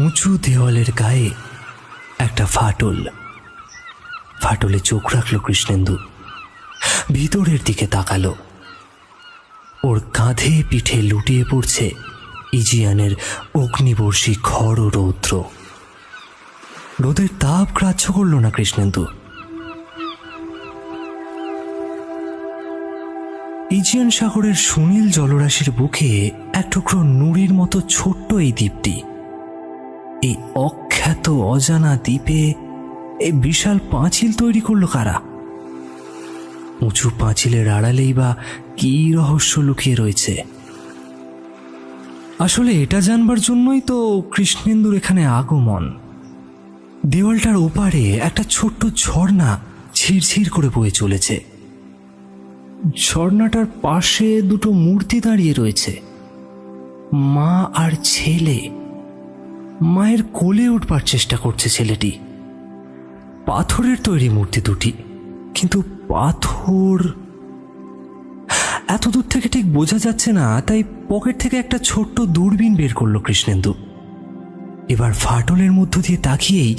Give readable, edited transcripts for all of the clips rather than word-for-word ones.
উঁচু দেওয়ালের গায়ে একটা ফাটলে চোখ রাখল কৃষ্ণেন্দু। ভিতরের দিকে তাকালো। ওর কাঁধে পিঠে লুটিয়ে পড়ছে ইজিয়ানের অগ্নিবর্ষী খড় রৌদ্র। রোদের তাপ গ্রাহ্য করল না কৃষ্ণেন্দু। ইজিয়ান সাগরের সুনীল জলরাশির বুকে এক টুকরো নুড়ির মতো ছোট্ট এই দ্বীপটি। এই অখ্যাত অজানা দ্বীপে এই বিশাল পাঁচিল তৈরি করলো কারা? উঁচু পাঁচিলের আড়ালেই বা কি রহস্য লুকিয়ে রয়েছে? আসলে এটা জানবার জন্যই তো কৃষ্ণেন্দুর এখানে আগমন। দেওয়ালটার ওপারে একটা ছোট্ট ঝর্ণা ঝিরঝির করে বয়ে চলেছে। ঝর্ণাটার পাশে দুটো মূর্তি দাঁড়িয়ে রয়েছে, মা আর ছেলে। মায়ের কোলে উঠবার চেষ্টা করছে ছেলেটি। পাথরের তৈরি মূর্তি দুটি, কিন্তু পাথর এত দূর থেকে ঠিক বোঝা যাচ্ছে না, তাই পকেট থেকে একটা ছোট্ট দূরবীন বের করলো কৃষ্ণেন্দু। এবার ফাটলের মধ্য দিয়ে তাকিয়েই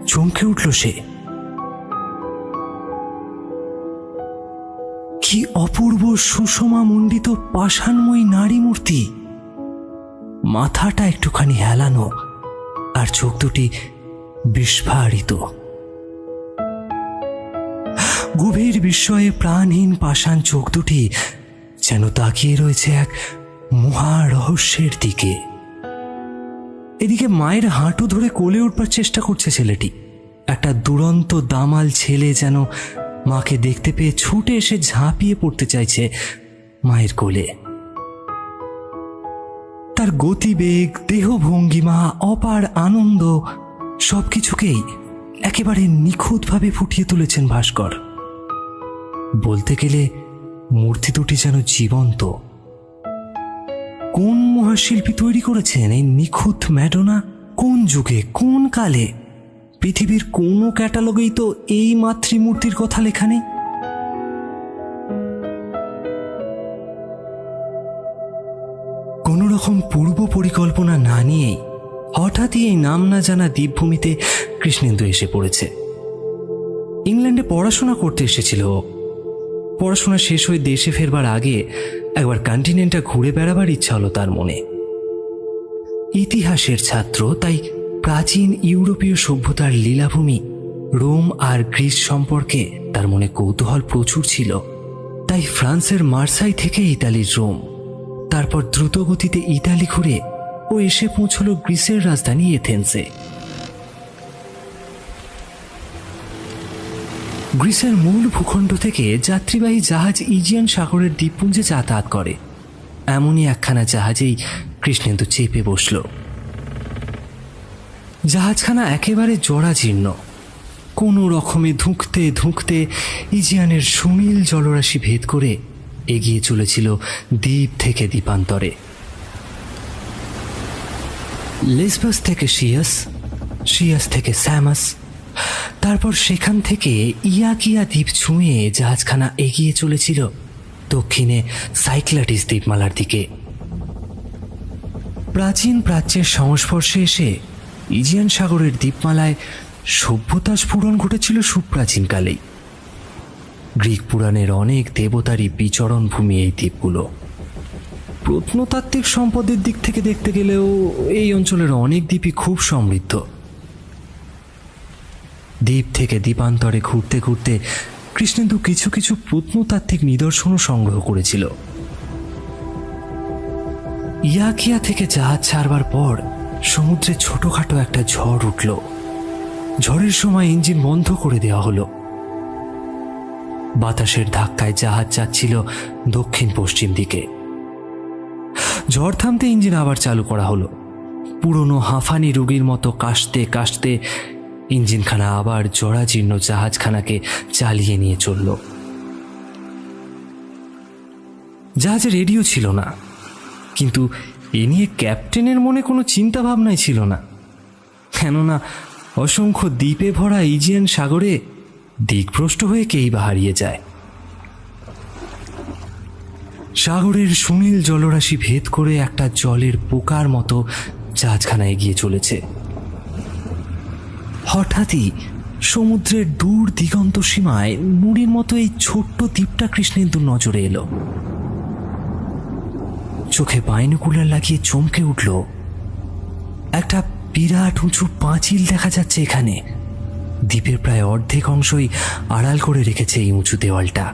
চমকে উঠল সে। কি অপূর্ব সুষমা মণ্ডিত পাষাণময়ী নারী মূর্তি! মাথাটা একটুখানি হেলানো আর চোখ দুটি বিস্ফারিত। গভীর বিস্ময়ে প্রাণহীন পাষাণ চোখ দুটি যেন তাকিয়ে রয়েছে এক মহা রহস্যের দিকে। এদিকে মায়ের হাঁটু ধরে কোলে উঠবার চেষ্টা করছে ছেলেটি। একটা দুরন্ত দামাল ছেলে যেন মাকে দেখতে পেয়ে ছুটে এসে ঝাঁপিয়ে পড়তে চাইছে মায়ের কোলে। তার গতিবেগ, দেহভঙ্গিমা, অপার আনন্দ সবকিছুকেই একেবারে নিখুঁতভাবে ফুটিয়ে তুলেছেন ভাস্কর। বলতে গেলে মূর্তি দুটি যেন জীবন্ত। কোন মহাশিল্পী তৈরি করেছেন এই নিখুঁত ম্যাডোনা? কোন যুগে, কোন কালে? পৃথিবীর কোনো ক্যাটালগেই তো এই মাতৃমূর্তির কথা লেখা নেই। কোন রকম পূর্ব পরিকল্পনা না নিয়েই হঠাৎই এই নাম না জানা দ্বীপভূমিতে কৃষ্ণেন্দু এসে পড়েছে। ইংল্যান্ডে পড়াশোনা করতে এসেছিল। পড়াশোনা শেষ হয়ে দেশে ফেরবার আগে একবার কন্টিনেন্টটা ঘুরে বেড়াবার ইচ্ছা হলো তার মনে। ইতিহাসের ছাত্র, তাই প্রাচীন ইউরোপীয় সভ্যতার লীলাভূমি রোম আর গ্রিস সম্পর্কে তার মনে কৌতূহল প্রচুর ছিল। তাই ফ্রান্সের মার্সাই থেকে ইতালির রোম, তারপর দ্রুতগতিতে ইতালি ঘুরে ও এসে পৌঁছল গ্রিসের রাজধানী এথেন্সে। গ্রিসের মূল ভূখণ্ড থেকে যাত্রীবাহী জাহাজ ইজিয়ান সাগরের দ্বীপপুঞ্জে যাতায়াত করে। এমনই একখানা জাহাজেই কৃষ্ণেন্দু চেপে বসল। জাহাজখানা একেবারে জরাজীর্ণ। কোনো রকমে ধুঁকতে ধুঁকতে ইজিয়ানের সুনীল জলরাশি ভেদ করে এগিয়ে চলেছিল দ্বীপ থেকে দ্বীপান্তরে। লেসবাস থেকে শিয়াস, শিয়াস থেকে স্যামাস, তারপর সেখান থেকে ইয়াকিয়া দ্বীপ ছুঁয়ে জাহাজখানা এগিয়ে চলেছিল দক্ষিণে সাইক্লাটিস দ্বীপমালার দিকে। প্রাচীন প্রাচ্যের সংস্পর্শে এসে ইজিয়ান সাগরের দ্বীপমালায় সভ্যতা স্ফুরণ ঘটেছিল সুপ্রাচীনকালেই। গ্রিক পুরাণের অনেক দেবতারই বিচরণ ভূমি এই দ্বীপগুলো। প্রত্নতাত্ত্বিক সম্পদের দিক থেকে দেখতে গেলেও এই অঞ্চলের অনেক দ্বীপই খুব সমৃদ্ধ। দ্বীপ থেকে দ্বীপান্তরে ঘুরতে ঘুরতে কৃষ্ণেন্দু কিছু কিছু প্রত্নতাত্ত্বিক নিদর্শনও সংগ্রহ করেছিল। ইয়াকিয়া থেকে জাহাজ ছাড়বার পর সমুদ্রে ছোটখাটো একটা ঝড় উঠল। ঝড়ের সময় ইঞ্জিন বন্ধ করে দেওয়া হলো। বাতাসের ধাক্কায় জাহাজ যাচ্ছিল দক্ষিণ পশ্চিম দিকে। ঝড় থামতে ইঞ্জিন আবার চালু করা হলো। পুরনো হাঁফানি রোগীর মতো কাশতে কাশতে ইঞ্জিনখানা আবার জরাজীর্ণ জাহাজখানাকে চালিয়ে নিয়ে চলল। জাহাজে রেডিও ছিল না, কিন্তু এ নিয়ে ক্যাপ্টেনের মনে কোনো চিন্তা ভাবনাই ছিল না। কেননা অসংখ্য দ্বীপে ভরা ইজিয়ান সাগরে দিকভ্রষ্ট হয়ে কেই বা হারিয়ে যায়। সাগরের সুনীল জলরাশি ভেদ করে একটা জলের পোকার মতো জাহাজখানা এগিয়ে চলেছে। হঠাৎই সমুদ্রের দূর দিগন্ত সীমায় নুড়ির মতো এই ছোট্ট দ্বীপটা কৃষ্ণেন্দুর নজরে এলো। চোখে বাইনোকুলার লাগিয়ে চমকে উঠল। একটা বিরাট উঁচু পাঁচিল দেখা যাচ্ছে এখানে। দ্বীপের প্রায় অর্ধেক অংশই আড়াল করে রেখেছে এই উঁচু দেওয়ালটা।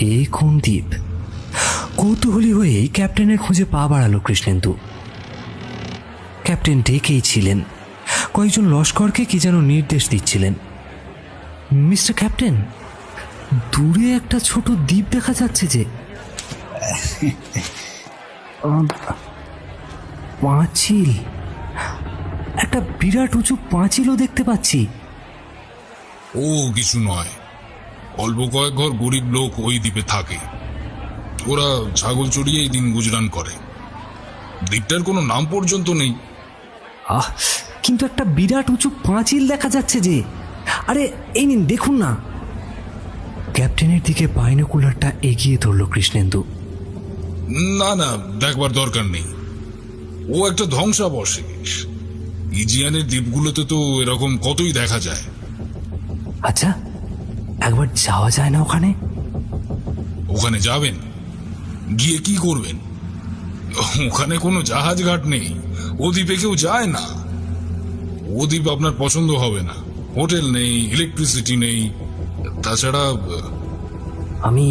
এই কোন দ্বীপ? কৌতূহলী হয়েই ক্যাপ্টেনের খুঁজে পা বাড়ালো কৃষ্ণেন্দু। ক্যাপ্টেন ডেকেই ছিলেন, কয়েকজন লস্করকে কি যেন নির্দেশ দিচ্ছিলেন। মিস্টার ক্যাপ্টেন, দূরে একটা ছোট দ্বীপ দেখা যাচ্ছে যে। পাঁচিল, একটা বিরাট উঁচু পাঁচিলও দেখতে পাচ্ছি। ও কিছু নয়, অল্প কয়েক ঘর গরিব লোক ওই দ্বীপে থাকে। ওরা ছাগল চড়িয়েই দিন গুজরান করে। দ্বীপটার কোনো নাম পর্যন্ত নেই। কিন্তু একটা বিরাট উঁচু পাঁচিল দেখা যাচ্ছে যে। আরে এই নিন, দেখুন না। ক্যাপ্টেনের দিকে বাইনোকুলারটা এগিয়ে ধরল কৃষ্ণেন্দু। না না, দেখবার দরকার নেই। ও একটা ধ্বংসাবশেষ। ইজিয়ানের দ্বীপগুলোতে তো এরকম কতই দেখা যায়। আচ্ছা, একবার যাওয়া যায় না ওখানে? ওখানে যাবেন? গিয়ে কি করবেন? ওখানে কোনো জাহাজ ঘাট নেই, ও দ্বীপে কেউ যায় না। ও দ্বীপ আপনার পছন্দ হবে না। হোটেল নেই, ইলেকট্রিসিটি নেই। তাছাড়া আমি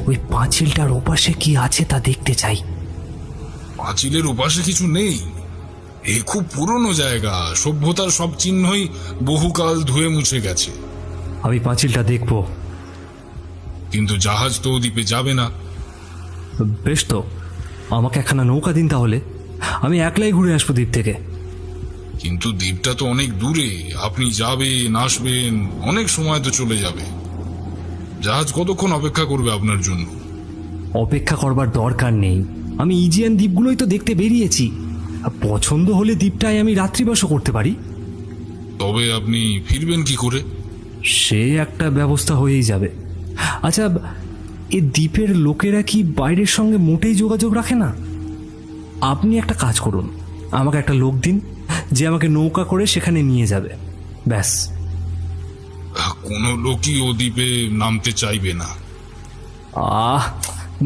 ওই পাঁচিলটার ওপাশে কি আছে তা দেখতে চাই। পাঁচিলের ওপাশে কিছু নেই। এ খুব পুরনো জায়গা, সভ্যতার সব চিহ্নই বহুকাল ধুয়ে মুছে গেছে। আমি পাঁচিলটা দেখব, কিন্তু জাহাজ তো দ্বীপে যাবে না। বেশ, তো আমাকে একখানা নৌকা দিন, তাহলে আমি একলাই ঘুরে আসবো দ্বীপ থেকে। কিন্তু দ্বীপটা তো অনেক দূরে, আপনি যাবেন আসবেন, অনেক সময় তো চলে যাবে। জাহাজ কতক্ষণ অপেক্ষা করবে আপনার জন্য? অপেক্ষা করবার দরকার নেই, আমি ইজিয়ান দ্বীপগুলোই তো দেখতে বেরিয়েছি। পছন্দ হলে দ্বীপটায় আমি রাত্রিবাসও করতে পারি। তবে আপনি ফিরবেন কি করে? সে একটা ব্যবস্থা হয়েই যাবে। আচ্ছা, এ দ্বীপের লোকেরা কি বাইরের সঙ্গে মোটেই যোগাযোগ রাখে না? আপনি একটা কাজ করুন, আমাকে একটা লোক দিন যে আমাকে নৌকা করে সেখানে নিয়ে যাবে। ব্যাস। কোনো লোকই ও দ্বীপে নামতে চাইবে না।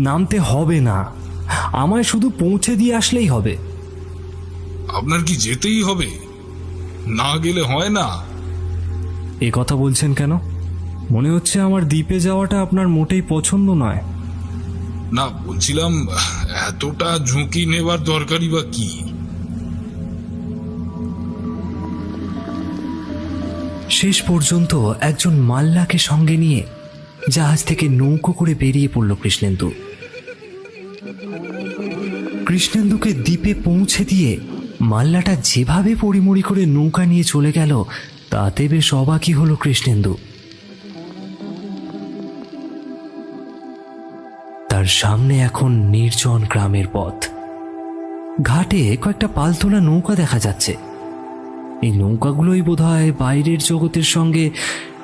নামতে হবে না, আমায় শুধু পৌঁছে দিয়ে আসলেই হবে। আপনার কি যেতেই হবে? না গেলে হয় না। এ কথা বলছেন কেন? মনে হচ্ছে আমার দ্বীপে যাওয়াটা আপনার মোটেই পছন্দ নয়। না, বলছিলাম এতটা ঝুঁকি নেবার দরকারই বা কি? শেষ পর্যন্ত একজন মাল্লাকে সঙ্গে নিয়ে জাহাজ থেকে নৌকো করে বেরিয়ে পড়ল কৃষ্ণেন্দু। কৃষ্ণেন্দুকে দ্বীপে পৌঁছে দিয়ে মাল্লাটা যেভাবে পরিমরি করে নৌকা নিয়ে চলে গেল, তাতে বেশ অবাকই হলো কৃষ্ণেন্দু। তার সামনে এখন নির্জন গ্রামের পথ। ঘাটে কয়েকটা পালতোলা নৌকা দেখা যাচ্ছে। এই নৌকাগুলোই বোধহয় বাইরের জগতের সঙ্গে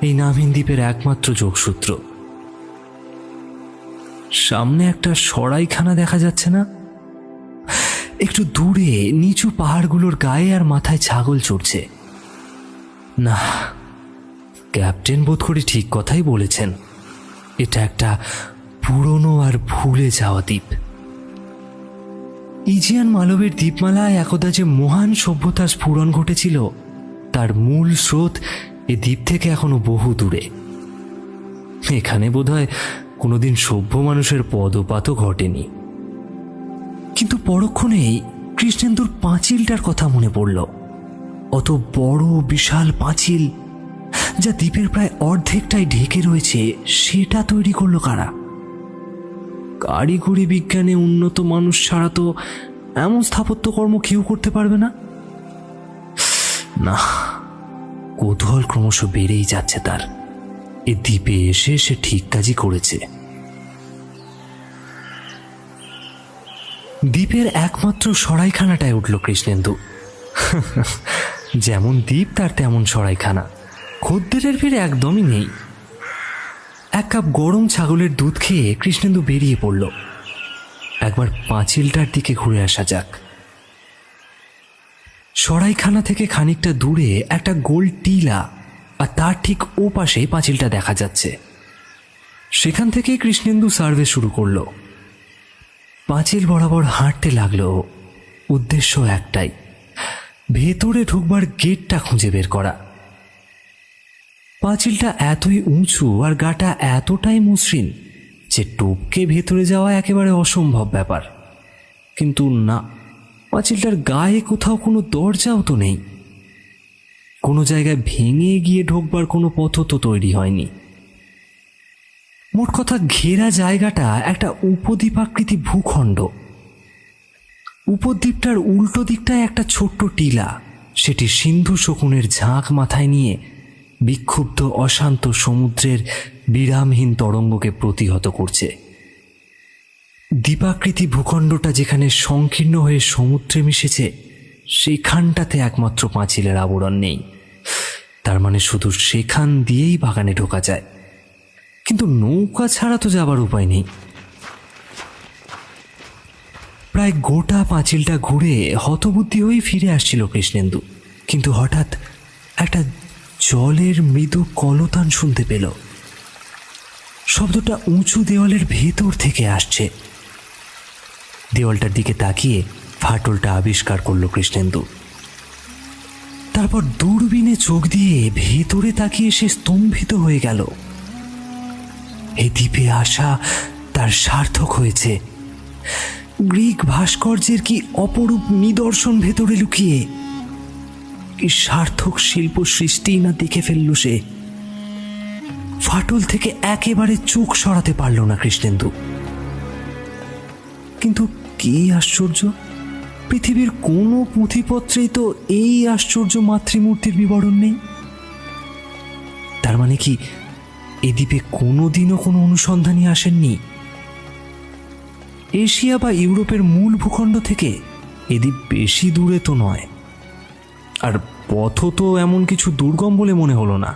এই নামহীন দ্বীপের একমাত্র যোগসূত্র। সামনে একটা সরাইখানা দেখা যাচ্ছে না? একটু দূরে নিচু পাহাড়গুলোর গায়ে আর মাথায় ছাগল চড়ছে। না, ক্যাপ্টেন বোধ করি ঠিক কথাই বলেছেন, এটা একটা পুরনো আর ভুলে যাওয়া দ্বীপ। ইজিয়ান মালবের দ্বীপমালায় একদা যে মহান সভ্যতার স্ফুরণ ঘটেছিল, তার মূল স্রোত এ দ্বীপ থেকে এখনো বহু দূরে। এখানে বোধহয় কোনোদিন সভ্য মানুষের পদপাতও ঘটেনি। কিন্তু পরক্ষণেই কৃষ্ণেন্দুর পাঁচিলটার কথা মনে পড়ল। অত বড় বিশাল পাঁচিল, যা দ্বীপের প্রায় অর্ধেকটাই ঢেকে রয়েছে, সেটা তৈরি করলো কারা? কারিগরি বিজ্ঞানে উন্নত মানুষ ছাড়া তো এমন স্থাপত্যকর্ম কেউ করতে পারবে না। না, কৌতূহল ক্রমশ বেড়েই যাচ্ছে তার। এ দ্বীপে এসে সে ঠিক কাজই করেছে। দ্বীপের একমাত্র সরাইখানাটায় উঠল কৃষ্ণেন্দু। যেমন দ্বীপ তার তেমন সরাইখানা। খদ্দেরের ভিড় একদমই নেই। এক কাপ গরম ছাগলের দুধ খেয়ে কৃষ্ণেন্দু বেরিয়ে পড়ল। একবার পাঁচিলটার দিকে ঘুরে আসা যাক। সরাইখানা থেকে খানিকটা দূরে একটা গোল টিলা, আর তার ঠিক ও পাশে পাঁচিলটা দেখা যাচ্ছে। সেখান থেকে কৃষ্ণেন্দু সার্ভে শুরু করলো। পাঁচিল বরাবর হাঁটতে লাগলো। উদ্দেশ্য একটাই, ভেতরে ঢুকবার গেটটা খুঁজে বের করা। পাঁচিলটা এতই উঁচু আর গাটা এতটাই মসৃণ যে টপকে ভেতরে যাওয়া একেবারে অসম্ভব ব্যাপার। কিন্তু না, পাঁচিলটার গায়ে কোথাও কোনো দরজাও তো নেই। কোনো জায়গায় ভেঙে গিয়ে ঢোকবার কোনো পথ তো তৈরি হয়নি। মোট কথা, ঘেরা জায়গাটা একটা উপদ্বীপাকৃতি ভূখণ্ড। উপদ্বীপটার উল্টো দিকটায় একটা ছোট্ট টিলা, সেটি সিন্ধু শকুনের ঝাঁক মাথায় নিয়ে বিক্ষুব্ধ অশান্ত সমুদ্রের বিরামহীন তরঙ্গকে প্রতিহত করছে। দ্বীপাকৃতি ভূখণ্ডটা যেখানে সংকীর্ণ হয়ে সমুদ্রে মিশেছে, সেখানটাতে একমাত্র পাঁচিলের আবরণ নেই। তার মানে শুধু সেখান দিয়েই বাগানে ঢোকা যায়, কিন্তু নৌকা ছাড়া তো যাবার উপায় নেই। প্রায় গোটা পাঁচিলটা ঘুরে হতবুদ্ধি হয়ে ফিরে আসছিল কৃষ্ণেন্দু, কিন্তু হঠাৎ একটা জলের মৃদু কলতান শুনতে পেল। শব্দটা উঁচু দেওয়ালের ভেতর থেকে আসছে। দেওয়ালটার দিকে তাকিয়ে ফাটলটা আবিষ্কার করলো কৃষ্ণেন্দু। তারপর দূরবীনে চোখ দিয়ে ভেতরে তাকিয়ে সে স্তম্ভিত হয়ে গেল। এই দ্বীপে আসা তার সার্থক হয়েছে। গ্রিক ভাস্কর্যের কি অপরূপ নিদর্শন ভেতরে লুকিয়ে! কি সার্থক শিল্প সৃষ্টি না দেখে ফেলল সে। ফাটল থেকে একেবারে চোখ সরাতে পারল না কৃষ্ণেন্দু। কিন্তু কি আশ্চর্য, পৃথিবীর কোনো পুঁথিপত্রেই তো এই আশ্চর্য মাতৃমূর্তির বিবরণ নেই। তার মানে কি এ দ্বীপে কোনোদিনও কোনো অনুসন্ধানী আসেননি? এশিয়া বা ইউরোপের মূল ভূখণ্ড থেকে এ দ্বীপ বেশি দূরে তো নয়, আর পথও তো এমন কিছু দুর্গম বলে মনে হলো না।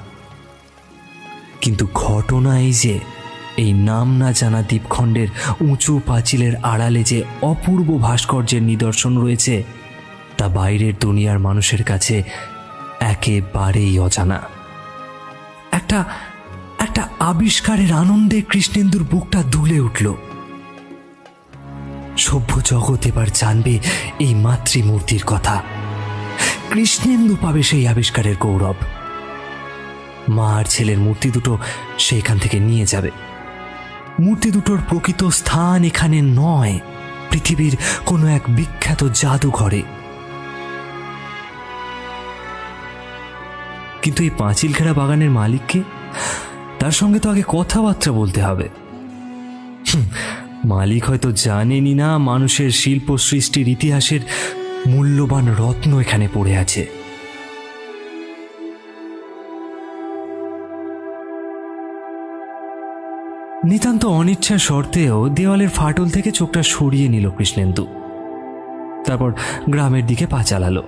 কিন্তু ঘটনা এই যে, এই নাম না জানা দ্বীপখণ্ডের উঁচু পাঁচিলের আড়ালে যে অপূর্ব ভাস্কর্যের নিদর্শন রয়েছে, তা বাইরের দুনিয়ার মানুষের কাছে একেবারেই অজানা। একটা একটা আবিষ্কারের আনন্দে কৃষ্ণেন্দুর বুকটা দুলে উঠল। সভ্য জগৎ এবার জানবে এই মাতৃমূর্তির কথা। কৃষ্ণেন্দু পাবে সেই আবিষ্কারের গৌরব। মা আর ছেলের মূর্তি দুটো সেখান থেকে নিয়ে যাবে। মূর্তি দুটোর প্রকৃত স্থান এখানে নয়, পৃথিবীর কোনো এক বিখ্যাত জাদুঘরে। কিন্তু এই পাঁচিল ঘেরা বাগানের মালিককে, তার সঙ্গে তো আগে কথাবার্তা বলতে হবে। মালিক হয়তো জানেনই না মানুষের শিল্প সৃষ্টির ইতিহাসের মূল্যবান রত্ন এখানে পড়ে আছে। নিতান্ত অনিচ্ছা সত্ত্বেও দেওয়ালের ফাটল থেকে চোখটা সরিয়ে নিল কৃষ্ণেন্দু। তারপর গ্রামের দিকে পা চালালো।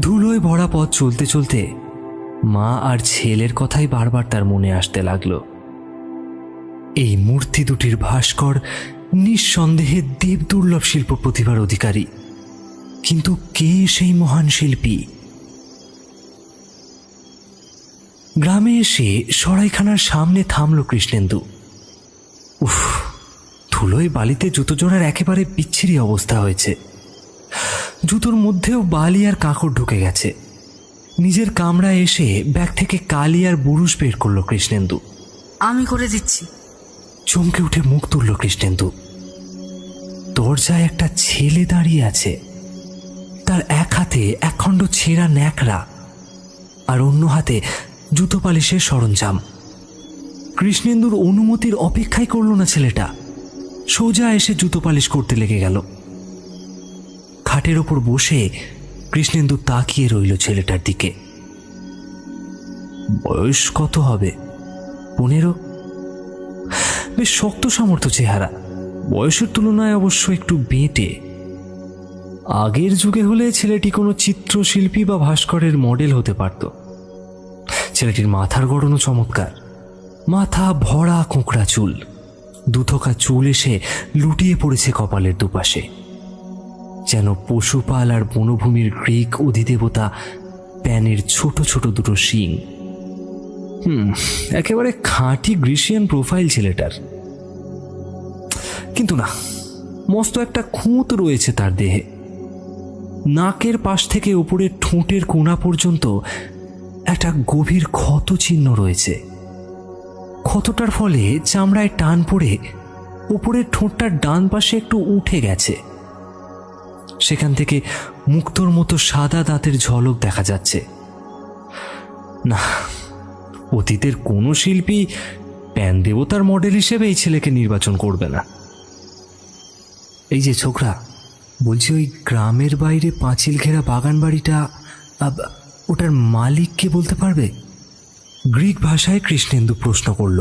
ধুলোয় ভরা পথ চলতে চলতে মা আর ছেলের কথাই বারবার তার মনে আসতে লাগলো। এই মূর্তি দুটির ভাস্কর নিঃসন্দেহে দেবদুর্লভ শিল্প প্রতিভার অধিকারী, কিন্তু কে সেই মহান শিল্পী? গ্রামে এসে সরাইখানার সামনে থামল কৃষ্ণেন্দু। উফ, ধুলোয় বালিতে জুতো জোড়ার একেবারে বিচ্ছিরি অবস্থা হয়েছে। জুতোর মধ্যেও বালি আর কাঁকড় ঢুকে গেছে। নিজের কামরায় এসে ব্যাগ থেকে কালি আর বুরুশ বের করলো কৃষ্ণেন্দু। আমি করে দিচ্ছি। চমকে উঠে মুখ তুলল কৃষ্ণেন্দু। দরজায় একটা ছেলে দাঁড়িয়ে আছে। তার এক হাতে একখণ্ড ছেঁড়া ন্যাকড়া, আর অন্য হাতে জুতো পালিশের সরঞ্জাম। কৃষ্ণেন্দুর অনুমতির অপেক্ষাই করল না ছেলেটা, সোজা এসে জুতো পালিশ করতে লেগে গেল। খাটের ওপর বসে কৃষ্ণেন্দু তাকিয়ে রইল ছেলেটার দিকে। বয়স কত হবে? 15। বেশ শক্ত সামর্থ্য চেহারা, বয়সের তুলনায় অবশ্য একটু বেঁটে। আগের যুগে হলে ছেলেটি কোনো চিত্রশিল্পী বা ভাস্করের মডেল হতে পারত। ছেলেটির মাথার গড়নও চমৎকার। মাথা ভরা কোঁকড়া চুল, দুথোকা চুল এসে লুটিয়ে পড়েছে কপালের দুপাশে। যেন পশুপাল আর বনভূমির গ্রিক অধিদেবতা প্যানের ছোট ছোট দুটো শিং। একেবারে খাঁটি গ্রিসিয়ান প্রোফাইল ছেলেটার। কিন্তু না, মস্ত একটা খুঁত রয়েছে তার দেহে। নাকের পাশ থেকে উপরের ঠোঁটের কোণা পর্যন্ত একটা গভীর ক্ষত চিহ্ন রয়েছে। ক্ষতটার ফলে চামড়ায় টান পড়ে উপরের ঠোঁটটার ডান পাশে একটু উঠে গেছে। সেখান থেকে মুক্তোর মতো সাদা দাঁতের ঝলক দেখা যাচ্ছে। না, অতীতের কোনো শিল্পী প্যান দেবতার মডেল হিসেবে এই ছেলেকে নির্বাচন করবে না। এই যে ছোকরা, বলছি ওই গ্রামের বাইরে পাঁচিল ঘেরা বাগান বাড়িটা, ওটার মালিক কে বলতে পারবে? গ্রিক ভাষায় কৃষ্ণেন্দু প্রশ্ন করল।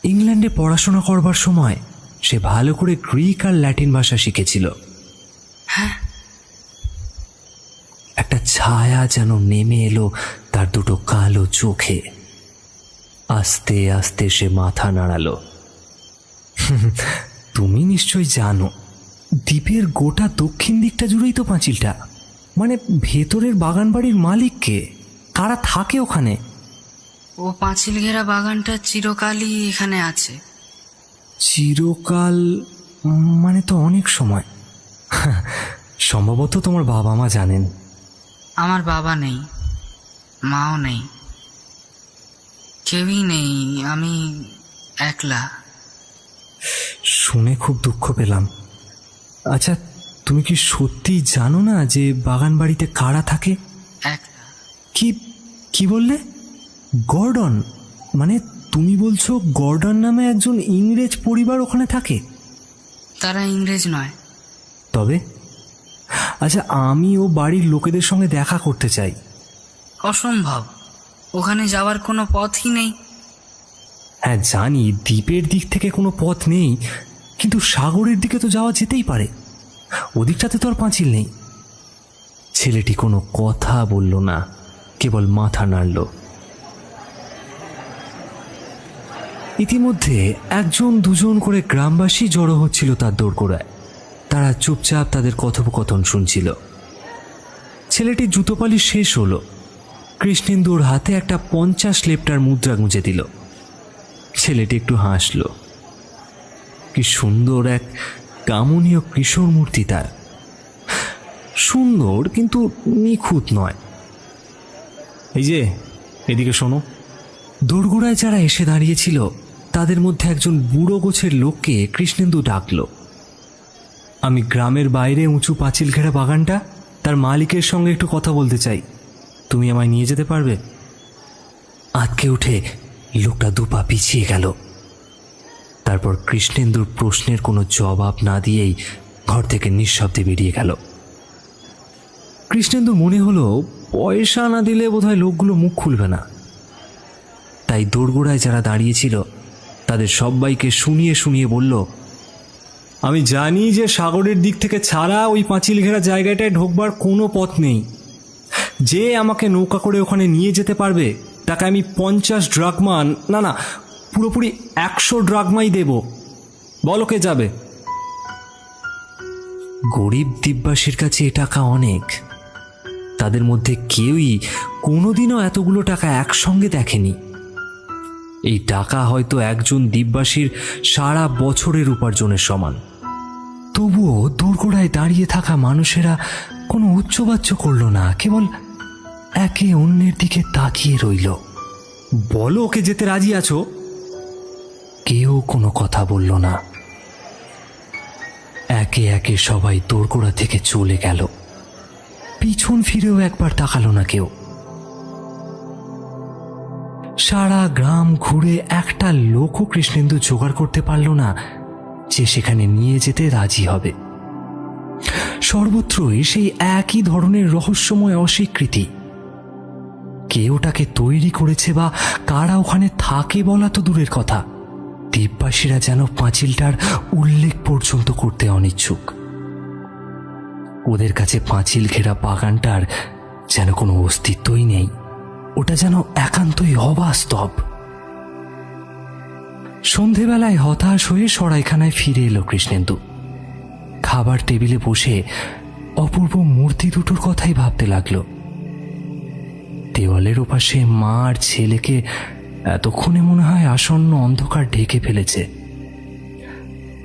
ইংল্যান্ডে পড়াশোনা করবার সময় সে ভালো করে গ্রিক আর ল্যাটিন ভাষা শিখেছিল। হ্যাঁ। একটা ছায়া যেন নেমে এলো তার দুটো কালো চোখে। আস্তে আস্তে সে মাথা নাড়ালো। তুমি নিশ্চয়ই জানো, দ্বীপের গোটা দক্ষিণ দিকটা জুড়েই তো পাঁচিলটা। মানে ভেতরের বাগান বাড়ির মালিক কে? কারা থাকে ওখানে? ও পাঁচিল ঘেরা বাগানটা চিরকালই এখানে আছে। চিরকাল মানে তো অনেক সময়। সম্ভবত তোমার বাবা মা জানেন। আমার বাবা নেই, মাও নেই, কেউই নেই, আমি একলা। শুনে খুব দুঃখ পেলাম। আচ্ছা, তুমি কি সত্যি জানো না যে বাগান বাড়িতে কারা থাকে? একলা। কি কি বললে? গর্ডন? মানে তুমি বলছো গর্ডন নামে একজন ইংরেজ পরিবার ওখানে থাকে? তারা ইংরেজ নয়। তবে? আচ্ছা, আমি ও বাড়ির লোকেদের সঙ্গে দেখা করতে চাই। অসম্ভব, ওখানে যাওয়ার কোনো পথই নেই। হ্যাঁ জানি, দ্বীপের দিক থেকে কোনো পথ নেই, কিন্তু সাগরের দিকে তো যাওয়া যেতেই পারে। ওদিকটাতে তো আর পাঁচিল নেই। ছেলেটি কোনো কথা বলল না, কেবল মাথা নাড়ল। ইতিমধ্যে একজন দুজন করে গ্রামবাসী জড়ো হচ্ছিল তার দোরগোড়ায়। তারা চুপচাপ তাদের কথোপকথন শুনছিল। ছেলেটির জুতোপালি শেষ হলো। কৃষ্ণেন্দুর হাতে একটা 50 লেপ্টার মুদ্রা গুঁজে দিল। ছেলেটি একটু হাসল। কি সুন্দর এক কামনীয় কিশোর মূর্তি তার। সুন্দর কিন্তু নিখুঁত নয়। এই যে, এদিকে শোনো। দোরগোড়ায় যারা এসে দাঁড়িয়েছিল তাদের মধ্যে একজন বুড়ো গোছের লোককে কৃষ্ণেন্দু ডাকল। আমি গ্রামের বাইরে উঁচু পাঁচিল ঘেরা বাগানটা, তার মালিকের সঙ্গে একটু কথা বলতে চাই। তুমি আমায় নিয়ে যেতে পারবে? আঁতকে উঠে লোকটা দুপা পিছিয়ে গেল। তারপর কৃষ্ণেন্দুর প্রশ্নের কোনো জবাব না দিয়েই ঘর থেকে নিঃশব্দে বেরিয়ে গেল। কৃষ্ণেন্দু মনে হলো পয়সা না দিলে বোধহয় লোকগুলো মুখ খুলবে না। তাই দোরগোড়ায় যারা দাঁড়িয়েছিল তাদের সবাইকে শুনিয়ে শুনিয়ে বলল, আমি জানি যে সাগরের দিক থেকে ছাড়া ওই পাঁচিল ঘেরা জায়গাটায় ঢোকবার কোনো পথ নেই। যে আমাকে নৌকা করে ওখানে নিয়ে যেতে পারবে তাকে আমি 50 ড্রাকমা, না পুরোপুরি 100 ড্রাকমাই দেব। বলো কে যাবে? গরিব দ্বীপবাসীর কাছে এ টাকা অনেক। তাদের মধ্যে কেউই কোনোদিনও এতগুলো টাকা একসঙ্গে দেখেনি। এই টাকা হয়তো একজন দ্বীপবাসীর সারা বছরের উপার্জনের সমান। তবুও দোরগোড়ায় দাঁড়িয়ে থাকা মানুষেরা কোনো উচ্চবাচ্য করল না, কেবল একে অন্যের দিকে তাকিয়ে রইল। বলো ওকে যেতে রাজি আছো? কেউ কোনো কথা বলল না। একে একে সবাই দোরগোড়া থেকে চলে গেল। পিছন ফিরেও একবার তাকালো না কেউ। সারা গ্রাম ঘুরে একটা লোকও কৃষ্ণেন্দু জোগাড় করতে পারল না যে সেখানে নিয়ে যেতে রাজি হবে। সর্বত্রই সেই একই ধরনের রহস্যময় অস্বীকৃতি। কে ওটাকে তৈরি করেছে বা কারা ওখানে থাকে বলা তো দূরের কথা, দ্বীপবাসীরা যেন পাঁচিলটার উল্লেখ পর্যন্ত করতে অনিচ্ছুক। ওদের কাছে পাঁচিল ঘেরা বাগানটার যেন কোনো অস্তিত্বই নেই। ওটা যেন একান্তই অবাস্তব। সন্ধেবেলায় হতাশ হয়ে সরাইখানায় ফিরে এলো কৃষ্ণেন্দু। খাবার টেবিলে বসে অপূর্ব মূর্তি দুটোর কথাই ভাবতে লাগলো। দেওয়ালের ওপাশে মা আর ছেলেকে এতক্ষণে মনে হয় আসন্ন অন্ধকার ঢেকে ফেলেছে।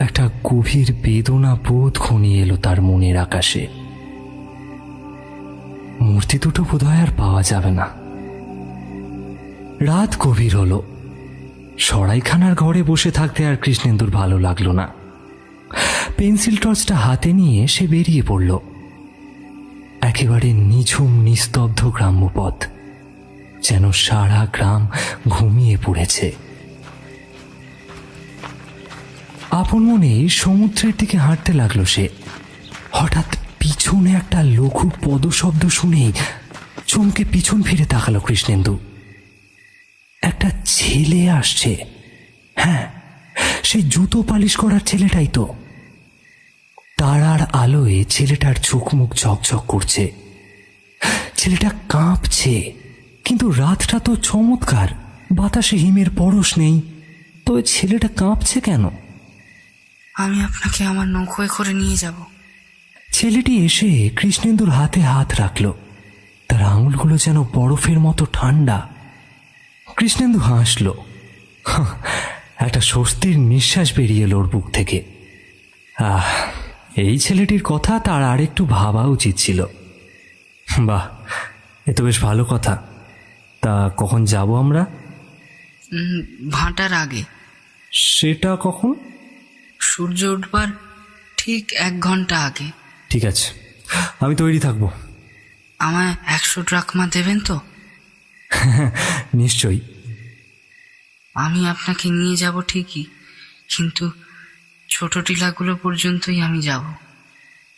একটা গভীর বেদনা বোধ ঘনিয়ে এলো তার মনের আকাশে। মূর্তি দুটো বোধহয় আর পাওয়া যাবে না। রাত গভীর হলো। সরাইখানার ঘরে বসে থাকতে আর কৃষ্ণেন্দুর ভালো লাগলো না। পেন্সিল টর্চটা হাতে নিয়ে সে বেরিয়ে পড়ল। একেবারে নিঝুম নিস্তব্ধ গ্রাম্য পথ, যেন সারা গ্রাম ঘুমিয়ে পড়েছে। আপন মনেই সমুদ্রের দিকে হাঁটতে লাগলো সে। হঠাৎ পিছনে একটা লঘু পদশব্দ শুনেই চমকে পিছন ফিরে তাকালো কৃষ্ণেন্দু। একটা ছেলে আসছে। হ্যাঁ, সেই জুতো পালিশ করার ছেলেটাই তো। তারার আলোয় ছেলেটার চোখ মুখ ঝকঝক করছে। ছেলেটা কাঁপছে, কিন্তু রাতটা তো চমৎকার, বাতাসে হিমের পরশ নেই, তো ছেলেটা কাঁপছে কেন? আমি আপনাকে আমার নৌকোয় করে নিয়ে যাব। ছেলেটি এসে কৃষ্ণেন্দুর হাতে হাত রাখল। তার আঙুলগুলো যেন বরফের মতো ঠান্ডা। কৃষ্ণেন্দু হাসল। একটা স্বস্তির নিঃশ্বাস বেরিয়ে এলো ওর বুক থেকে। এই ছেলেটির কথা তার আর একটু ভাবা উচিত ছিল। বাহ, এ তো বেশ ভালো কথা। তা কখন যাব আমরা? ভাটার আগে। সেটা কখন? সূর্য উঠবার ঠিক 1 ঘন্টা আগে। ঠিক আছে, আমি তৈরি থাকবো। আমায় 100 ড্রাকমা দেবেন তো? নিশ্চয়ই। আমি আপনাকে নিয়ে যাব ঠিকই, কিন্তু ছোট টিলাগুলো পর্যন্তই আমি যাব।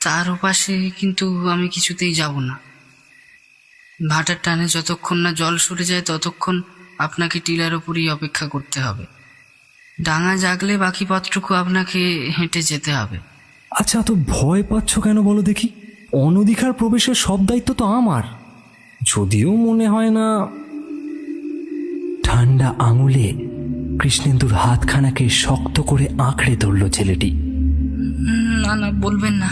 তার ওপাশে কিন্তু আমি কিছুতেই যাব না। ভাটার টানে যতক্ষণ না জল সরে যায় ততক্ষণ আপনাকে টিলার ওপরই অপেক্ষা করতে হবে। ডাঙা জাগলে বাকি পথটুকু আপনাকে হেঁটে যেতে হবে। আচ্ছা, তো ভয় পাচ্ছ কেন বলো দেখি? অনধিকার প্রবেশের সব দায়িত্ব তো আমার, যদিও মনে হয় না। ঠান্ডা আঙুলে কৃষ্ণেন্দুর হাতখানাকে শক্ত করে আঁকড়ে ধরল ছেলেটি। না না, বলবেন না।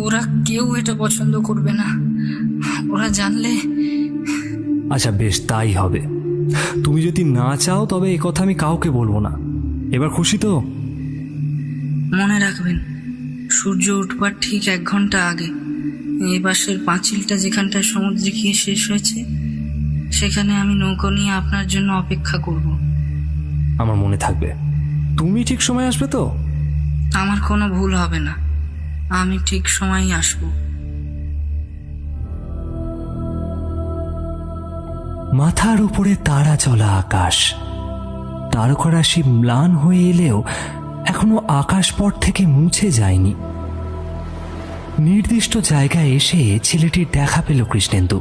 ওরা কেউ এটা পছন্দ করবে না। ওরা জানলে। আচ্ছা বেশ, তাই হবে। তুমি যদি না চাও তবে এ কথা আমি কাউকে বলবো না। এবার খুশি তো? মনে রাখবেন, সূর্য উঠবার ঠিক 1 ঘন্টা আগে এই পাশের পাঁচিলটা যেখানটায় সমুদ্রে গিয়ে শেষ হয়েছে, সেখানে আমি নৌকো নিয়ে আপনার জন্য অপেক্ষা করব। আমার মনে থাকবে। তুমি ঠিক সময় আসবে তো? আমার কোনো ভুল হবে না, আমি ঠিক সময়ই আসব। মাথার উপরে তারা চলা আকাশ, তারকারাশি ম্লান হয়ে এলেও এখনো আকাশপট থেকে মুছে যায়নি। নির্দিষ্ট জায়গায় এসে ছেলেটির দেখা পেল কৃষ্ণেন্দু।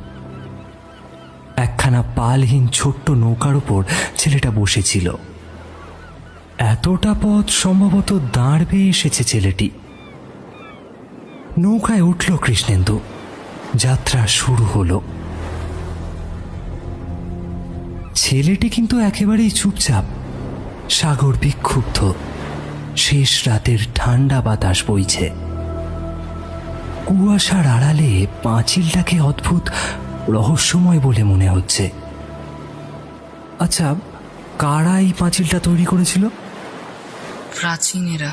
একখানা পালহীন ছোট্ট নৌকার উপর ছেলেটা বসেছিল। এতটা পথ সম্ভবত দাঁড় বেয়ে এসেছে ছেলেটি। নৌকায় উঠল কৃষ্ণেন্দু। যাত্রা শুরু হলো। ছেলেটি কিন্তু একেবারেই চুপচাপ। সাগর বিক্ষুব্ধ। শেষ রাতের ঠান্ডা বাতাস বইছে। কুয়াশার আড়ালে পাঁচিলটাকে অদ্ভুত রহস্যময় বলে মনে হচ্ছে। আচ্ছা, কারা এই পাঁচিলটা তৈরি করেছিল? প্রাচীনেরা।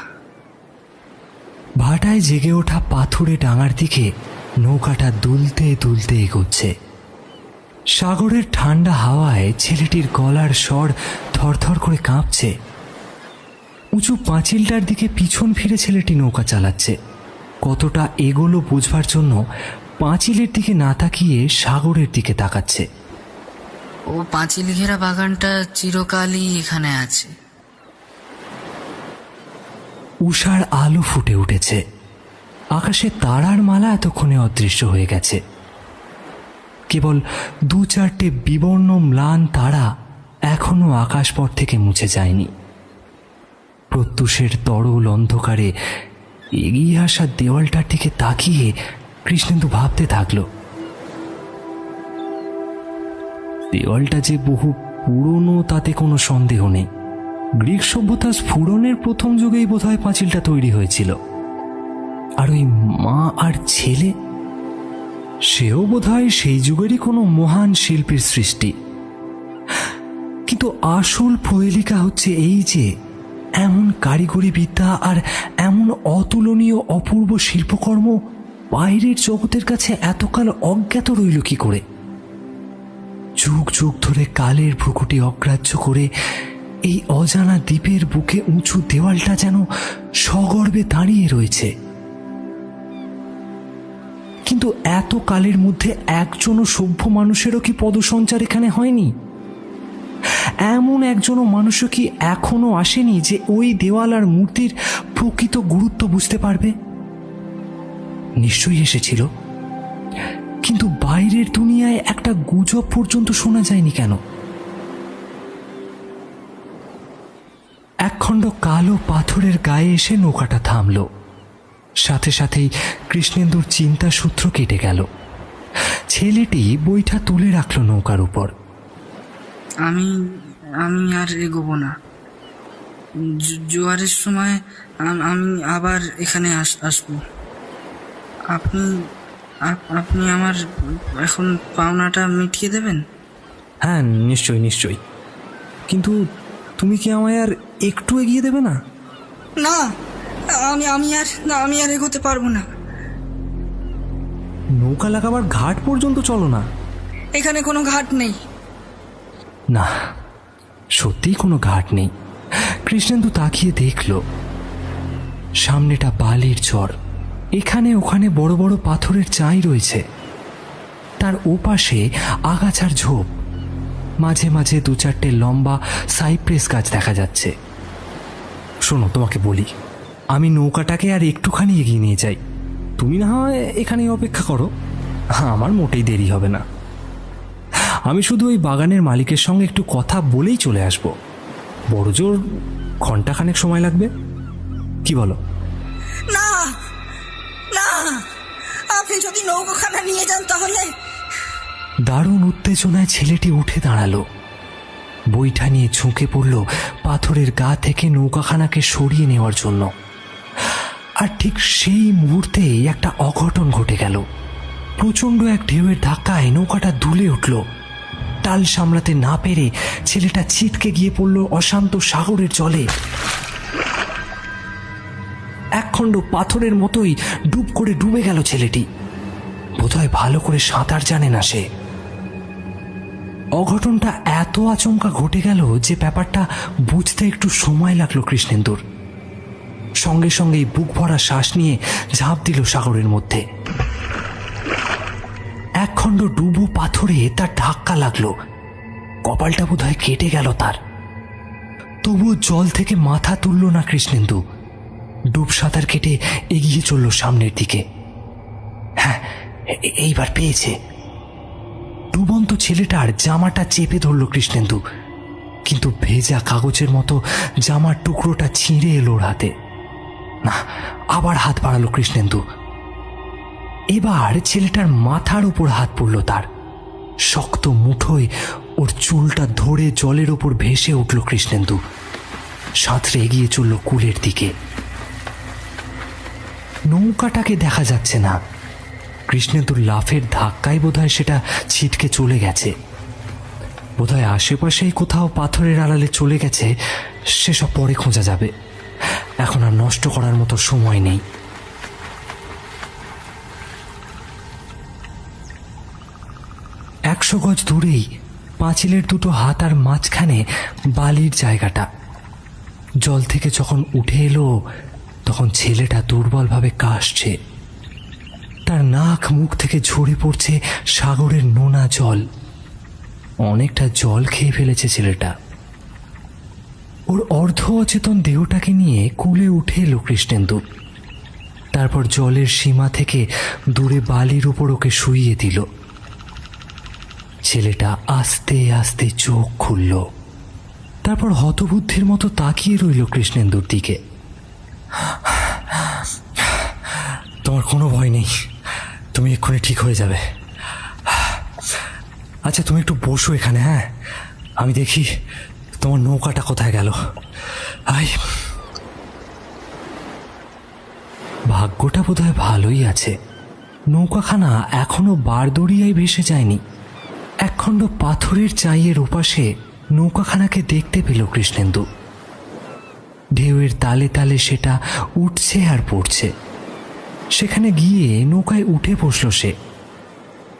ভাটায় জেগে ওঠা পাথুরে ডাঙার দিকে নৌকাটা দুলতে দুলতে এগোচ্ছে। সাগরের ঠান্ডা হাওয়ায় ছেলেটির গলার স্বর থরথর করে কাঁপছে। উঁচু পাঁচিলটার দিকে পিছন ফিরে ছেলেটি নৌকা চালাচ্ছে। কতটা এগোলো বুঝবার জন্য পাঁচিলের দিকে না তাকিয়ে সাগরের দিকে তাকাচ্ছে। ও পাঁচিল ঘেরা বাগানটা চিরকালই এখানে আছে। উষার আলো ফুটে উঠেছে। আকাশে তারার মালা এতক্ষণে অদৃশ্য হয়ে গেছে। কেবল 2-4টে বিবর্ণ ম্লান তারা এখনো আকাশপথ থেকে মুছে যায়নি। প্রত্যুষের তরল অন্ধকারে এগিয়ে আসা দেওয়ালটার দিকে তাকিয়ে কৃষ্ণেন্দু ভাবতে থাকল, দেওয়ালটা যে বহু পুরনো তাতে কোনো সন্দেহ নেই। গ্রিক সভ্যতার স্ফুরণের প্রথম যুগেই বোধহয় পাঁচিলটা তৈরি হয়েছিল। আর ওই মা আর ছেলে, সেও বোধহয় সেই যুগেরই কোনো মহান শিল্পীর সৃষ্টি। কিন্তু আসল প্রহেলিকা হচ্ছে এই যে এমন কারিগরি বিদ্যা আর এমন অতুলনীয় অপূর্ব শিল্পকর্ম বাইরের জগতের কাছে এতকাল অজ্ঞাত রইল কি করে? যুগ যুগ ধরে কালের ভ্রুকুটি অগ্রাহ্য করে এই অজানা দ্বীপের বুকে উঁচু দেওয়ালটা যেন সগর্বে দাঁড়িয়ে রয়েছে। কিন্তু এত কালের মধ্যে একজনও সভ্য মানুষেরও কি পদসঞ্চার এখানে হয়নি? এমন একজনও মানুষও কি এখনো আসেনি যে ওই দেওয়াল আর মূর্তির প্রকৃত গুরুত্ব বুঝতে পারবে? নিশ্চয়ই এসেছিল, কিন্তু বাইরের দুনিয়ায় একটা গুজব পর্যন্ত শোনা যায়নি কেন? একখণ্ড কালো পাথরের গায়ে এসে নৌকাটা থামল। সাথে সাথেই কৃষ্ণেন্দুর চিন্তা সূত্র কেটে গেল। ছেলেটি বইটা তুলে রাখল নৌকার উপর। আমি আমি আর এগোবো না। জোয়ারের সময় আমি আবার এখানে আসবো। আপনি আমার এখন পাওনাটা মিটিয়ে দেবেন? হ্যাঁ, নিশ্চয়ই নিশ্চয়ই। কিন্তু তুমি কি আমায় আর একটু এগিয়ে দেবে না? না, আমি আর এগোতে পারবো না। নৌকা লাগাবার ঘাট পর্যন্ত চলো না। এখানে কোনো ঘাট নেই। না, সত্যিই কোনো ঘাট নেই। কৃষ্ণেন্দু তাকিয়ে দেখল সামনেটা বালির চর। এখানে ওখানে বড় বড় পাথরের চাই রয়েছে। তার ওপাশে আগাছার ঝোপ, মাঝে মাঝে দু চারটে লম্বা সাইপ্রেস গাছ দেখা যাচ্ছে। শোনো, তোমাকে বলি, আমি নৌকাটাকে আর একটুখানি এগিয়ে নিয়ে যাই। তুমি না হয় এখানেই অপেক্ষা করো, আমার মোটেই দেরি হবে না। আমি শুধু ওই বাগানের মালিকের সঙ্গে একটু কথা বলেই চলে আসব। বড় জোর ঘন্টাখানেক সময় লাগবে, কি বলো? না না, আপনি যদি নৌকাখানা নিয়ে যান তাহলে। দারুণ উত্তেজনায় ছেলেটি উঠে দাঁড়ালো, বইটা নিয়ে ঝুঁকে পড়ল পাথরের গা থেকে নৌকাখানাকে সরিয়ে নেওয়ার জন্য। আর ঠিক সেই মুহূর্তেই একটা অঘটন ঘটে গেল। প্রচণ্ড এক ঢেউয়ের ধাক্কায় নৌকাটা দুলে উঠল। টাল সামলাতে না পেরে ছেলেটা ছিটকে গিয়ে পড়ল অশান্ত সাগরের জলে। একখণ্ড পাথরের মতোই ডুব করে ডুবে গেল ছেলেটি। বোধহয় ভালো করে সাঁতার জানে না সে। অঘটনটা এত আচমকা ঘটে গেল যে ব্যাপারটা বুঝতে একটু সময় লাগলো কৃষ্ণেন্দুর। সঙ্গে সঙ্গেই বুক ভরা শ্বাস নিয়ে ঝাঁপ দিল সাগরের মধ্যে। একখণ্ড ডুবো পাথরে তার ধাক্কা লাগলো, কপালটা বোধহয় কেটে গেল তার। তবুও জল থেকে মাথা তুলল না কৃষ্ণেন্দু। ডুব সাঁতার কেটে এগিয়ে চলল সামনের দিকে। হ্যাঁ, এইবার পেয়েছে। ডুবন্ত ছেলেটার জামাটা চেপে ধরল কৃষ্ণেন্দু, কিন্তু ভেজা কাগজের মতো জামার টুকরোটা ছিঁড়ে এলো ওর হাতে। না, আবার হাত বাড়ালো কৃষ্ণেন্দু। এবার ছেলেটার মাথার উপর হাত পড়ল তার। শক্ত মুঠোয় ওর চুলটা ধরে জলের ওপর ভেসে উঠল কৃষ্ণেন্দু। সাঁতরে এগিয়ে চলল কূলের দিকে। নৌকাটাকে দেখা যাচ্ছে না। কৃষ্ণেন্দুর লাফের ধাক্কায় বোধহয় সেটা ছিটকে চলে গেছে। বোধহয় আশেপাশেই কোথাও পাথরের আড়ালে চলে গেছে। সেসব পরে খোঁজা যাবে, এখন আর নষ্ট করার মতো সময় নেই। একশো গজ দূরেই পাঁচিলের দুটো হাতার মাঝখানে বালির জায়গাটা। জল থেকে যখন উঠে এলো তখন ছেলেটা দুর্বলভাবে কাশছে। তার নাক মুখ থেকে ঝরে পড়ছে সাগরের নোনা জল। অনেকটা জল খেয়ে ফেলেছে ছেলেটা। ওর অর্ধ অচেতন দেহটাকে নিয়ে কূলে উঠে এলো কৃষ্ণেন্দু। তারপর জলের সীমা থেকে দূরে বালির উপর ওকে শুইয়ে দিল। ছেলেটা আস্তে আস্তে চোখ খুলল। তারপর হতবুদ্ধির মতো তাকিয়ে রইল কৃষ্ণেন্দুর দিকে। তোমার কোনো ভয় নেই, তুমি এক্ষুনি ঠিক হয়ে যাবে। আচ্ছা, তুমি একটু বসো এখানে। হ্যাঁ, আমি দেখি তোমার নৌকাটা কোথায় গেল। ভাগ্যটা বোধহয় ভালোই আছে, নৌকাখানা এখনো বারদরিয়ায় ভেসে যায়নি। একখণ্ড পাথরের চাইয়ের ওপাশে নৌকাখানাকে দেখতে পেল কৃষ্ণেন্দু। ঢেউয়ের তালে তালে সেটা উঠছে আর পড়ছে। সেখানে গিয়ে নৌকায় উঠে বসল সে।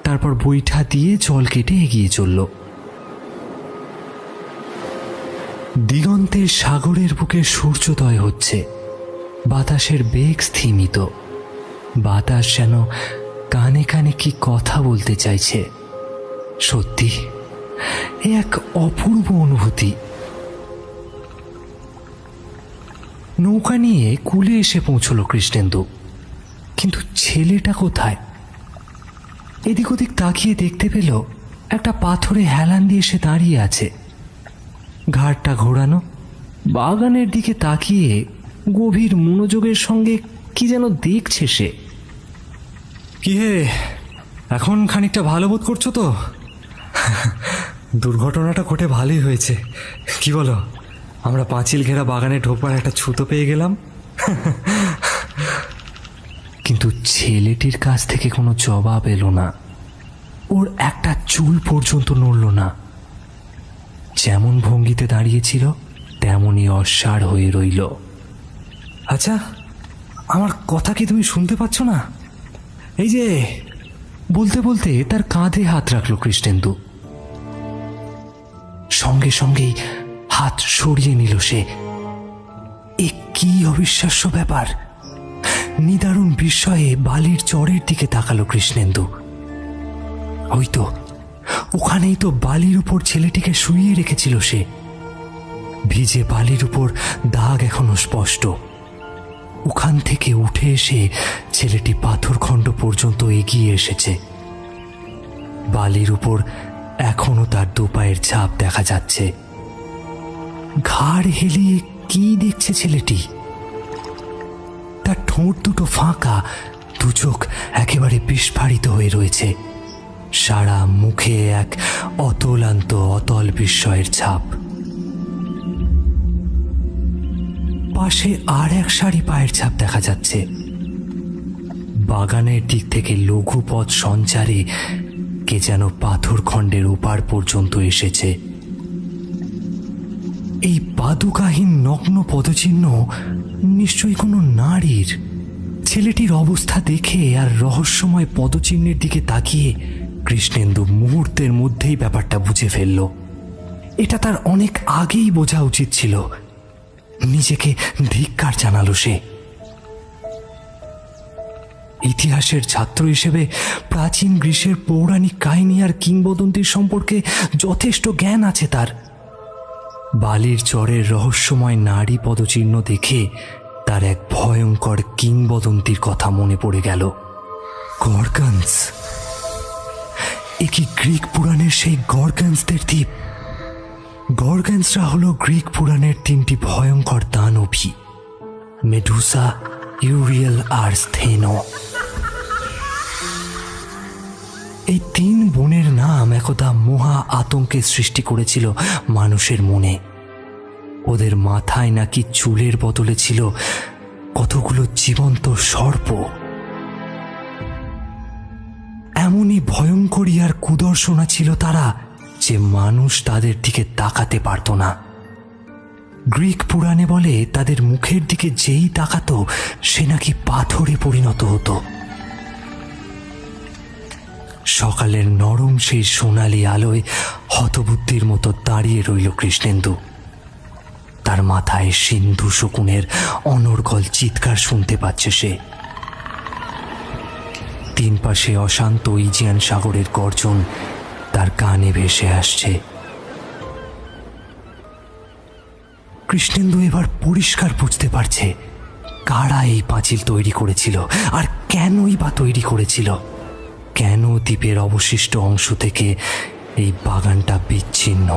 তারপর বৈঠা দিয়ে জল কেটে এগিয়ে চলল। দিগন্তের সাগরের বুকে সূর্যোদয় হচ্ছে। বাতাসের বেগ স্থিমিত। বাতাস যেন কানে কানে কি কথা বলতে চাইছে। সত্যি এ এক অপূর্ব অনুভূতি। নৌকা নিয়ে কূলে এসে পৌঁছল কৃষ্ণেন্দু, কিন্তু ছেলেটা কোথায়? এদিক ওদিক তাকিয়ে দেখতে পেল একটা পাথরে হেলান দিয়ে সে দাঁড়িয়ে আছে, ঘাড়টা ঘোরানো, বাগানের দিকে তাকিয়ে গভীর মনোযোগের সঙ্গে কি যেন দেখছে সে। কি হে, এখন খানিকটা ভালো বোধ করছো তো? দুর্ঘটনাটা ঘটে ভালোই হয়েছে, কি বলো? আমরা পাঁচিল ঘেরা বাগানে ঢোকবার একটা ছুতো পেয়ে গেলাম। কিন্তু ছেলেটির কাছ থেকে কোনো জবাব এলো না। ওর একটা চুল পর্যন্ত নড়ল না। যেমন ভঙ্গিতে দাঁড়িয়েছিল তেমনই অসাড় হয়ে রইল। আচ্ছা, আমার কথা কি তুমি শুনতে পাচ্ছ না? এই যে, বলতে বলতে তার কাঁধে হাত রাখলো কৃষ্ণেন্দু। সঙ্গে সঙ্গেই হাত সরিয়ে নিল সে। এ কি অবিশ্বাস্য ব্যাপার! নিদারুণ বিস্ময়ে বালির চরের দিকে তাকালো কৃষ্ণেন্দু। ওই তো, ওখানেই তো বালির উপর ছেলেটিকে শুইয়ে রেখেছিল সে। ভিজে বালির উপর দাগ এখনো স্পষ্ট। ওখান থেকে উঠে এসে ছেলেটি পাথরখণ্ড পর্যন্ত এগিয়ে এসেছে। বালির উপর এখনো তার দুপায়ের ছাপ দেখা যাচ্ছে। ঘাড় হেলিয়ে কি দেখছে ছেলেটি? তার ঠোঁট দুটো ফাঁকা, দু চোখ একেবারে বিস্ফারিত হয়ে রয়েছে। সারা মুখে এক অতলান্ত অতল বিস্ময়ের ছাপ। পাশে আর এক সারি পায়ের ছাপ দেখা যাচ্ছে। বাগানের দিক থেকে লঘু পথ সঞ্চারে কে যেন পাথরখণ্ডের ওপার পর্যন্ত এসেছে। এই পাদুকাহীন নগ্ন পদচিহ্ন নিশ্চয়ই কোনো নারীর। ছেলেটির অবস্থা দেখে আর রহস্যময় পদচিহ্নের দিকে তাকিয়ে কৃষ্ণেন্দু মুহূর্তের মধ্যেই ব্যাপারটা বুঝে ফেলল। এটা তার অনেক আগেই বোঝা উচিত ছিল। নিজেকে ধিক্কার জানালো সে। ইতিহাসের ছাত্র হিসেবে প্রাচীন গ্রীসের পৌরাণিক কাহিনী আর কিংবদন্তির সম্পর্কে যথেষ্ট জ্ঞান আছে তার। বালির চরের রহস্যময় নারী পদচিহ্ন দেখে তার এক ভয়ঙ্কর কিংবদন্তির কথা মনে পড়ে গেল। গর্গান্স! এ কি গ্রিক পুরাণের সেই গর্গান্সদের দ্বীপ? গর্গান্সরা হলো গ্রিক পুরাণের তিনটি ভয়ঙ্কর দানবী, মেডুসা, ইউরিয়েল আর স্থেনো। এই তিন বোনের নাম একদা মহা আতঙ্কের সৃষ্টি করেছিল মানুষের মনে। ওদের মাথায় নাকি চুলের বদলে ছিল কতগুলো জীবন্ত সর্প। এমনই ভয়ঙ্করী আর কুদর্শনা ছিল তারা যে মানুষ তাদের দিকে তাকাতে পারত না। গ্রিক পুরাণে বলে তাদের মুখের দিকে যেই তাকাতো সে নাকি পাথরে পরিণত হতো। সকালের নরম সেই সোনালি আলোয় হতবুদ্ধির মতো দাঁড়িয়ে রইল কৃষ্ণেন্দু। তার মাথায় সিন্ধু শকুনের অনর্গল চিৎকার শুনতে পাচ্ছে সে। তিন পাশে অশান্ত ইজিয়ান সাগরের গর্জন তার কানে ভেসে আসছে। কৃষ্ণেন্দু এবার পরিষ্কার বুঝতে পারছে কারা এই পাঁচিল তৈরি করেছিল আর কেনই বা তৈরি করেছিল। কেন দ্বীপের অবশিষ্ট অংশ থেকে এই বাগানটা বিচ্ছিন্ন।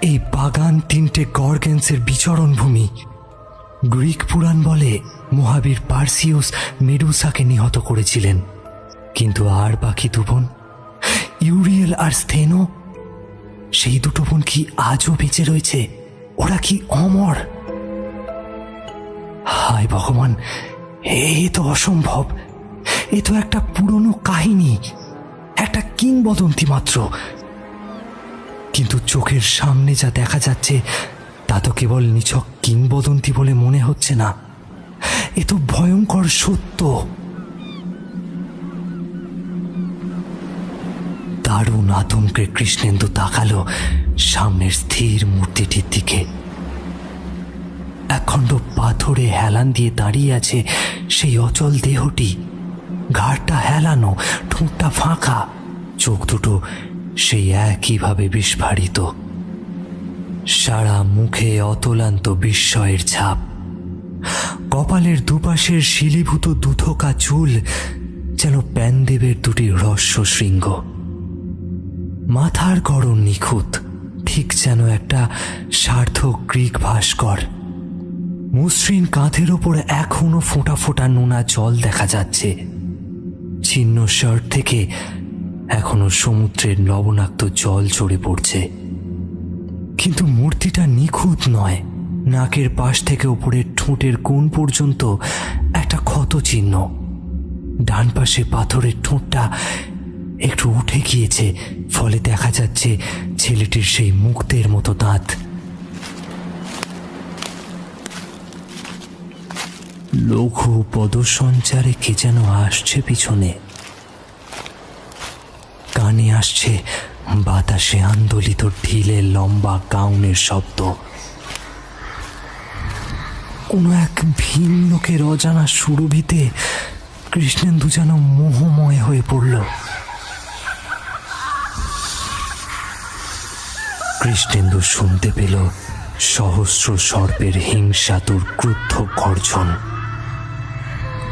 এই বাগান তিনটে গর্গেন্সের বিচরণ ভূমি। গ্রিক পুরাণ বলে মহাবীর পার্সিউস মেডুসাকে নিহত করেছিলেন, কিন্তু আর বাকি দু বোন ইউরিয়েল আর স্থেনো, সেই দুটো বোন কি আজও বেঁচে রয়েছে? ওরা কি অমর? হায় ভগবান, এ তো অসম্ভব। এ তো একটা পুরনো কাহিনী, একটা কিংবদন্তি মাত্র। কিন্তু চোখের সামনে যা দেখা যাচ্ছে তা তো কেবল নিছক কিংবদন্তি বলে মনে হচ্ছে না, এ তো ভয়ঙ্কর সত্য। দারুণ আতঙ্কে কৃষ্ণেন্দু তাকালো সামনের স্থির মূর্তিটির দিকে। একখণ্ড পাথরে হেলান দিয়ে দাঁড়িয়ে আছে সেই অচল দেহটি। ঘাড়টা হেলানো, ঠোঁটটা ফাঁকা, চোখ দুটো সেই একইভাবে বিস্ফারিত। সারা মুখে অতলান্ত বিস্ময়ের ছাপ। কপালের দুপাশের শিলীভূত দুথোকা চুল যেন প্যানদেবের দুটি হ্রস্ব শৃঙ্গ। মাথার গড়ন নিখুঁত, ঠিক যেন একটা সার্থক গ্রিক ভাস্কর। মসৃণ কাঁধের ওপর এখনো ফোঁটা ফোঁটা নোনা জল দেখা যাচ্ছে। ছিন্ন শার্ট থেকে এখনো সমুদ্রের লবণাক্ত জল ঝরে পড়ছে। কিন্তু মূর্তিটা নিখুঁত নয়। নাকের পাশ থেকে উপরের ঠোঁটের কোণ পর্যন্ত একটা ক্ষত চিহ্ন। ডান পাশে পাথরের ঠোঁটটা একটু উঠে গিয়েছে, ফলে দেখা যাচ্ছে ছেলেটির সেই মুক্তের মতো দাঁত। লঘু পদসঞ্চারে কে যেন আসছে পিছনে। কানে আসছে বাতাসে আন্দোলিত ঢিলে লম্বা গাউনের শব্দ। কোনো এক ভিন লোকের অজানা সুরভিতে কৃষ্ণেন্দু যেন মোহময় হয়ে পড়ল। কৃষ্ণেন্দু শুনতে পেল সহস্র সর্পের হিংসাতুর ক্রুদ্ধ গর্জন।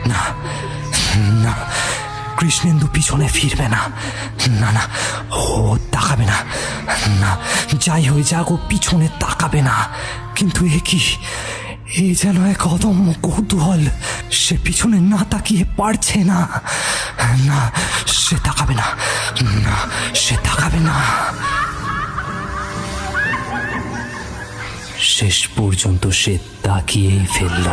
না না, কৃষ্ণেন্দু পিছনে ফিরবে না। না না, ও তাকাবে না। না, যাই হয়ে যাক, ও পিছনে তাকাবে না। কিন্তু এ কি, এ যেন এক অদম্য কৌতূহল। সে পিছনে না তাকিয়ে পারছে না। না, সে তাকাবে না। না, সে তাকাবে না। শেষ পর্যন্ত সে তাকিয়েই ফেলল।